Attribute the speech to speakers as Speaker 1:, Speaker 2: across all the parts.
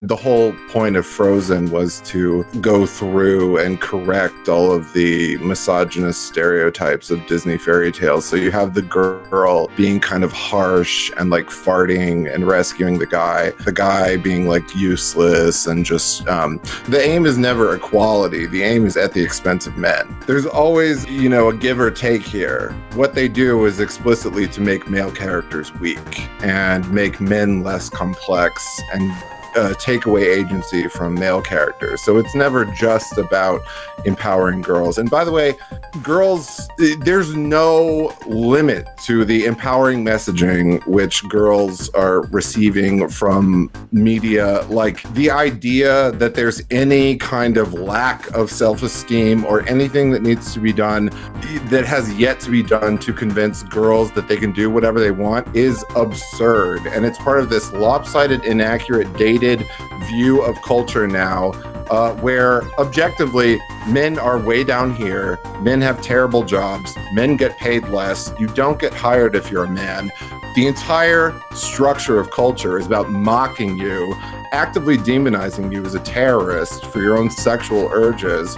Speaker 1: The whole point of Frozen was to go through and correct all of the misogynist stereotypes of Disney fairy tales. So you have the girl being kind of harsh and like farting and rescuing the guy being like useless and just, the aim is never equality. The aim is at the expense of men. There's always, a give or take here. What they do is explicitly to make male characters weak and make men less complex and take away agency from male characters. So it's never just about empowering girls. And by the way, girls, there's no limit to the empowering messaging which girls are receiving from media. Like the idea that there's any kind of lack of self-esteem or anything that needs to be done that has yet to be done to convince girls that they can do whatever they want is absurd. And it's part of this lopsided, inaccurate, dated view of culture now, where objectively men are way down here, men have terrible jobs, men get paid less, you don't get hired if you're a man. The entire structure of culture is about mocking you, actively demonizing you as a terrorist for your own sexual urges.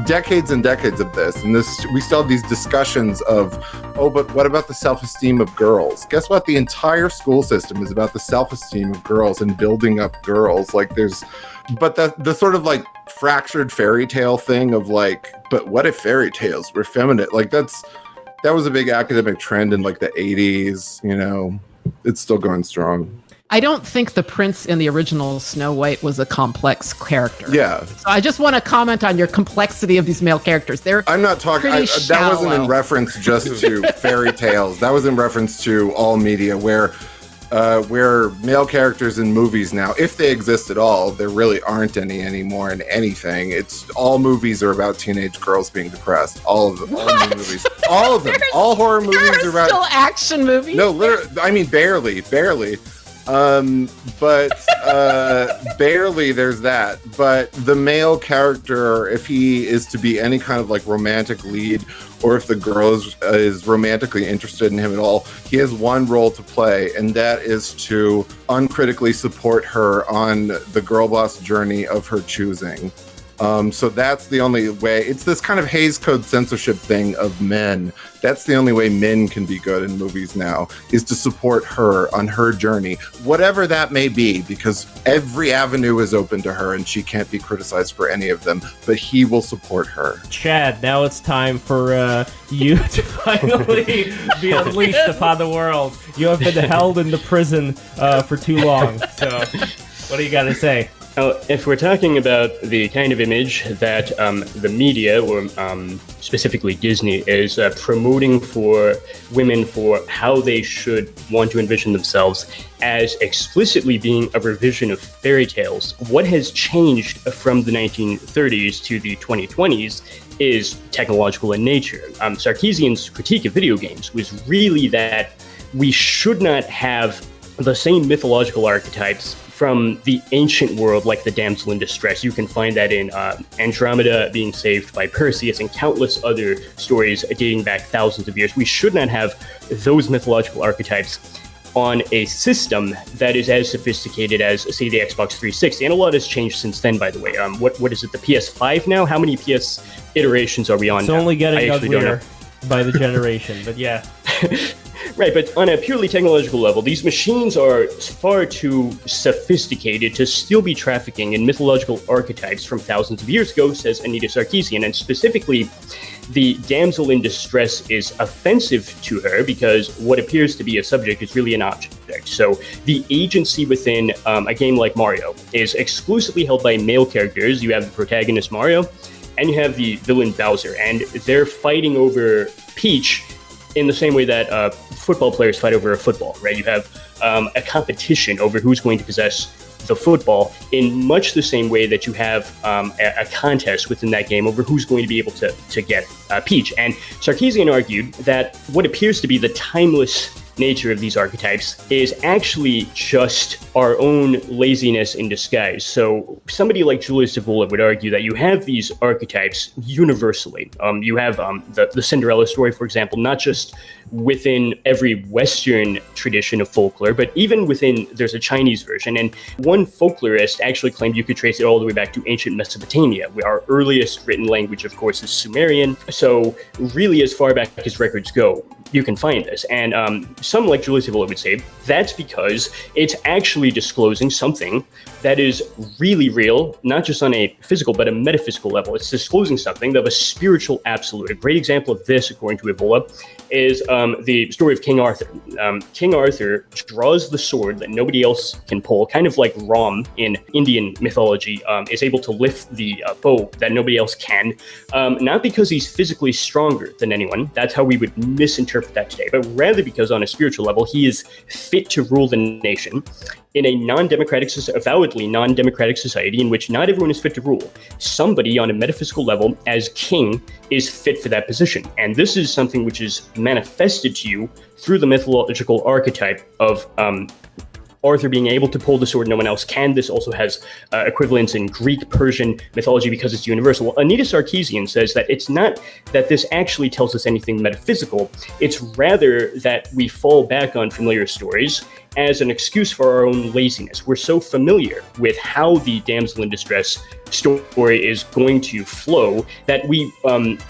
Speaker 1: Decades and decades of this, and we still have these discussions of, but what about the self-esteem of girls? Guess what? The entire school system is about the self-esteem of girls and building up girls. But the sort of like fractured fairy tale thing of like, but what if fairy tales were feminine? Like that was a big academic trend in like the 80s, it's still going strong.
Speaker 2: I don't think the prince in the original Snow White was a complex character.
Speaker 1: Yeah.
Speaker 2: So I just want to comment on your complexity of these male characters. I'm not talking.
Speaker 1: That wasn't in reference just to fairy tales. That was in reference to all media, where male characters in movies now, if they exist at all, there really aren't any anymore in anything. It's all movies are about teenage girls being depressed. All of them.
Speaker 2: What?
Speaker 1: All movies. All of them. All horror movies are about
Speaker 2: still action movies.
Speaker 1: No, literally. I mean, barely. But barely there's that. But the male character, if he is to be any kind of like romantic lead, or if the girl is romantically interested in him at all, he has one role to play, and that is to uncritically support her on the girl boss journey of her choosing. So that's the only way. It's this kind of Hays Code censorship thing of men. That's the only way men can be good in movies now, is to support her on her journey, whatever that may be, because every avenue is open to her and she can't be criticized for any of them, but he will support her.
Speaker 3: Chad, now it's time for you to finally be unleashed upon the world. You have been held in the prison for too long. So what do you got to say?
Speaker 4: If we're talking about the kind of image that the media, or specifically Disney, is promoting for women for how they should want to envision themselves as explicitly being a revision of fairy tales, what has changed from the 1930s to the 2020s is technological in nature. Sarkeesian's critique of video games was really that we should not have the same mythological archetypes from the ancient world, like the damsel in distress. You can find that in Andromeda being saved by Perseus and countless other stories dating back thousands of years. We should not have those mythological archetypes on a system that is as sophisticated as, say, the Xbox 360. And a lot has changed since then, by the way. What is it, the PS5 now? How many PS iterations are we on now?
Speaker 3: It's only getting uglier by the generation, but yeah.
Speaker 4: Right, but on a purely technological level, these machines are far too sophisticated to still be trafficking in mythological archetypes from thousands of years ago, says Anita Sarkeesian. And specifically, the damsel in distress is offensive to her because what appears to be a subject is really an object. So the agency within a game like Mario is exclusively held by male characters. You have the protagonist Mario, and you have the villain Bowser, and they're fighting over Peach in the same way that football players fight over a football, right? You have a competition over who's going to possess the football in much the same way that you have a contest within that game over who's going to be able to get Peach. And Sarkeesian argued that what appears to be the timeless nature of these archetypes is actually just our own laziness in disguise. So somebody like Julius Evola would argue that you have these archetypes universally. You have the Cinderella story, for example, not just within every Western tradition of folklore, but even within, there's a Chinese version. And one folklorist actually claimed you could trace it all the way back to ancient Mesopotamia, where our earliest written language, of course, is Sumerian. So really, as far back as records go, you can find this. And some, like Julius Evola, would say that's because it's actually disclosing something that is really real, not just on a physical, but a metaphysical level. It's disclosing something of a spiritual absolute. A great example of this, according to Evola, is the story of King Arthur. King Arthur draws the sword that nobody else can pull, kind of like Ram in Indian mythology, is able to lift the bow that nobody else can, not because he's physically stronger than anyone. That's how we would misinterpret that today, but rather because on a spiritual level, he is fit to rule the nation in a non-democratic, avowedly non-democratic society in which not everyone is fit to rule. Somebody on a metaphysical level as king is fit for that position. And this is something which is manifested to you through the mythological archetype of Arthur being able to pull the sword no one else can. This also has equivalents in Greek, Persian mythology because it's universal. Well, Anita Sarkeesian says that it's not that this actually tells us anything metaphysical, it's rather that we fall back on familiar stories as an excuse for our own laziness. We're so familiar with how the damsel in distress story is going to flow that we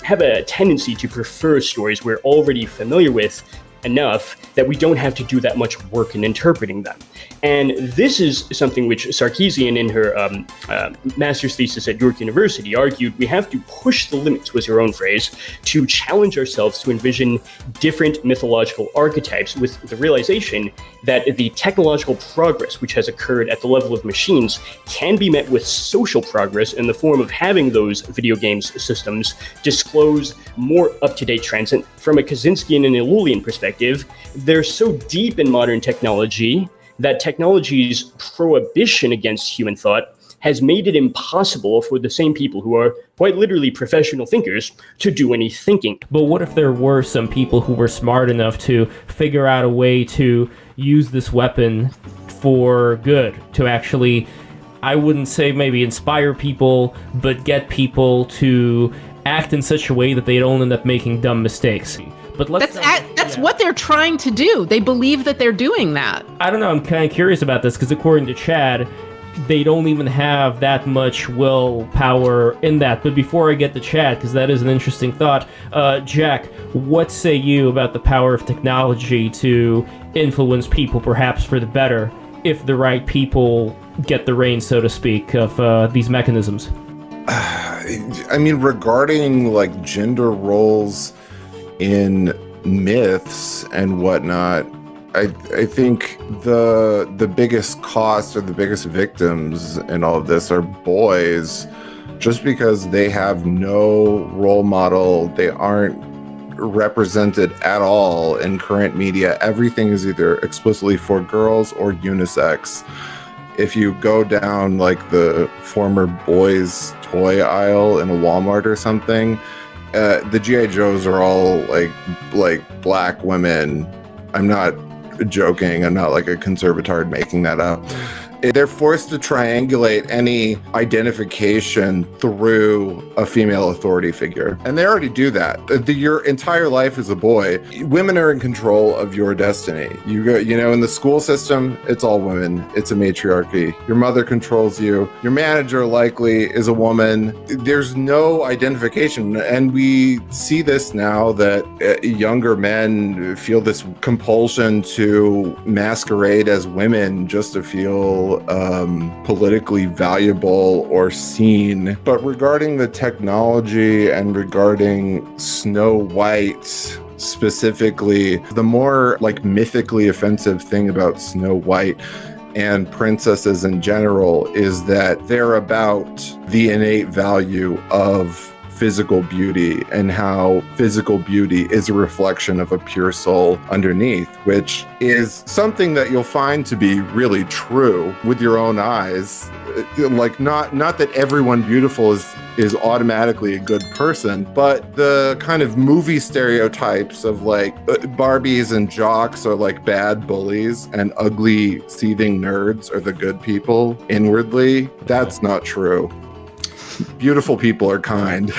Speaker 4: have a tendency to prefer stories we're already familiar with enough that we don't have to do that much work in interpreting them. And this is something which Sarkeesian in her master's thesis at York University argued we have to push the limits, was her own phrase, to challenge ourselves to envision different mythological archetypes with the realization that the technological progress which has occurred at the level of machines can be met with social progress in the form of having those video games systems disclose more up-to-date trends. And from a Kaczynskian and Illulian perspective, they're so deep in modern technology that technology's prohibition against human thought has made it impossible for the same people who are quite literally professional thinkers to do any thinking.
Speaker 3: But what if there were some people who were smart enough to figure out a way to use this weapon for good, to actually, I wouldn't say maybe inspire people, but get people to act in such a way that they don't end up making dumb mistakes? But
Speaker 2: that's what they're trying to do. They believe that they're doing that.
Speaker 3: I don't know. I'm kind of curious about this because according to Chad, they don't even have that much willpower in that. But before I get to Chad, because that is an interesting thought, Jack, what say you about the power of technology to influence people, perhaps for the better, if the right people get the reins, so to speak, of these mechanisms?
Speaker 1: I mean, regarding like gender roles in myths and whatnot, I think the biggest cost or the biggest victims in all of this are boys, just because they have no role model. They aren't represented at all in current media. Everything is either explicitly for girls or unisex. If you go down like the former boys toy aisle in a Walmart or something, the G.I. Joes are all like black women. I'm not joking. I'm not like a conservatard making that up. They're forced to triangulate any identification through a female authority figure. And they already do that. Your entire life as a boy, women are in control of your destiny. You go, in the school system, it's all women. It's a matriarchy. Your mother controls you. Your manager likely is a woman. There's no identification. And we see this now that younger men feel this compulsion to masquerade as women just to feel politically valuable or seen. But regarding the technology and regarding Snow White specifically, the more like mythically offensive thing about Snow White and princesses in general is that they're about the innate value of physical beauty and how physical beauty is a reflection of a pure soul underneath, which is something that you'll find to be really true with your own eyes. Like not that everyone beautiful is is automatically a good person. But the kind of movie stereotypes of like Barbies and jocks are like bad bullies and ugly seething nerds are the good people inwardly, that's not true. Beautiful people are kind.